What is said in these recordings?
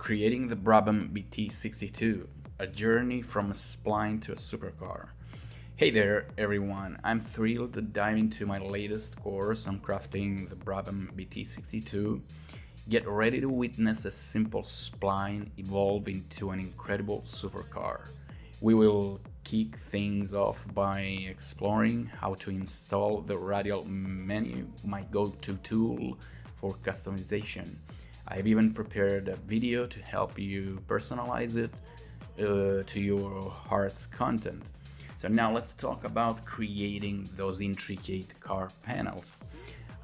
Creating the Brabham BT62, a journey from a spline to a supercar. Hey there everyone, I'm thrilled to dive into my latest course on crafting the Brabham BT62. Get ready to witness a simple spline evolve into an incredible supercar. We will kick things off by exploring how to install the radial menu, my go-to tool for customization. I've even prepared a video to help you personalize it to your heart's content. So now let's talk about creating those intricate car panels.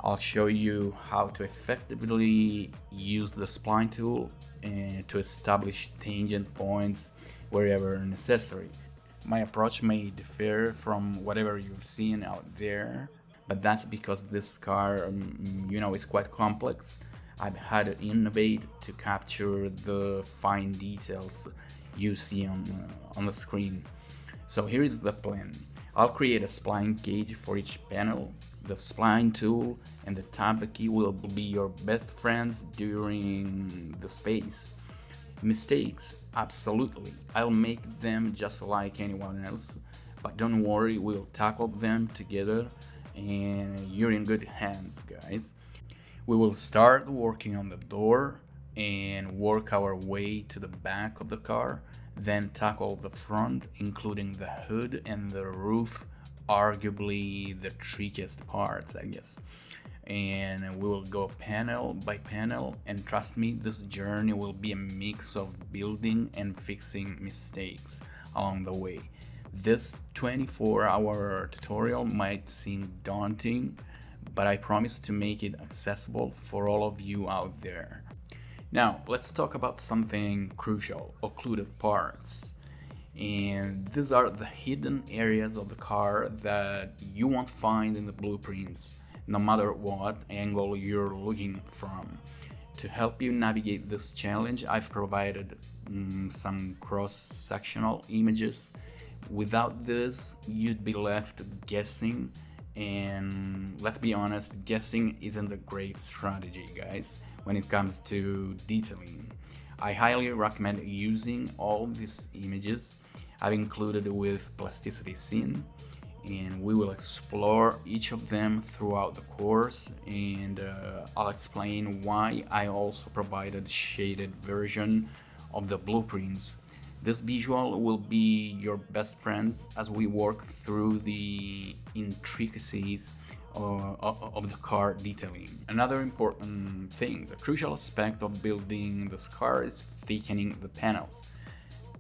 I'll show you how to effectively use the spline tool to establish tangent points wherever necessary. My approach may differ from whatever you've seen out there, but that's because this car, is quite complex. I've had to innovate to capture the fine details you see on the screen. So here is the plan. I'll create a spline cage for each panel. The spline tool and the tab key will be your best friends during the space. Mistakes, absolutely. I'll make them just like anyone else, but don't worry, we'll tackle them together and you're in good hands, guys. We will start working on the door and work our way to the back of the car, then tackle the front, including the hood and the roof, arguably the trickiest parts, I guess. And we will go panel by panel, and trust me, this journey will be a mix of building and fixing mistakes along the way. This 24-hour tutorial might seem daunting, but I promise to make it accessible for all of you out there. Now, let's talk about something crucial: occluded parts. And these are the hidden areas of the car that you won't find in the blueprints, no matter what angle you're looking from. To help you navigate this challenge, I've provided some cross-sectional images. Without this, you'd be left guessing, and let's be honest, guessing isn't a great strategy, guys, when it comes to detailing. I highly recommend using all these images I've included with Plasticity scene, and we will explore each of them throughout the course, and I'll explain why I also provided shaded version of the blueprints. This visual will be your best friends as we work through the intricacies of the car detailing. Another important thing, a crucial aspect of building this car, is thickening the panels.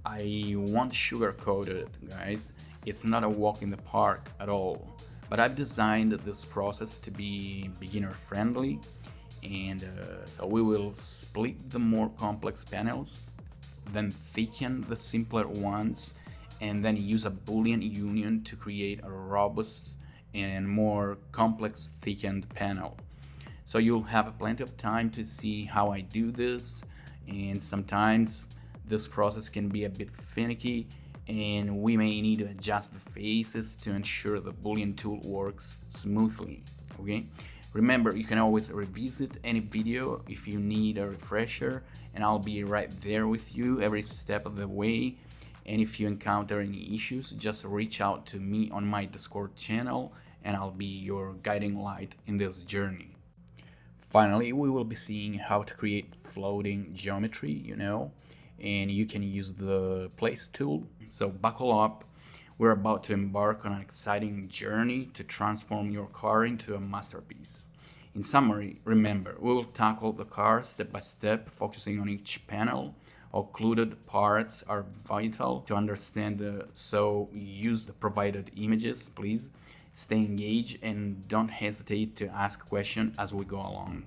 I won't sugarcoat it, guys. It's not a walk in the park at all, but I've designed this process to be beginner friendly, and so we will split the more complex panels, then thicken the simpler ones, and then use a boolean union to create a robust and more complex thickened panel. So you'll have plenty of time to see how I do this, and sometimes this process can be a bit finicky and we may need to adjust the faces to ensure the boolean tool works smoothly. Okay, remember, you can always revisit any video if you need a refresher, and I'll be right there with you every step of the way. And if you encounter any issues, just reach out to me on my Discord channel and I'll be your guiding light in this journey. Finally, we will be seeing how to create floating geometry, and you can use the place tool. So buckle up, we're about to embark on an exciting journey to transform your car into a masterpiece. In summary, remember, we will tackle the car step by step, focusing on each panel. Occluded parts are vital to understand, so use the provided images, please. Stay engaged and don't hesitate to ask questions as we go along.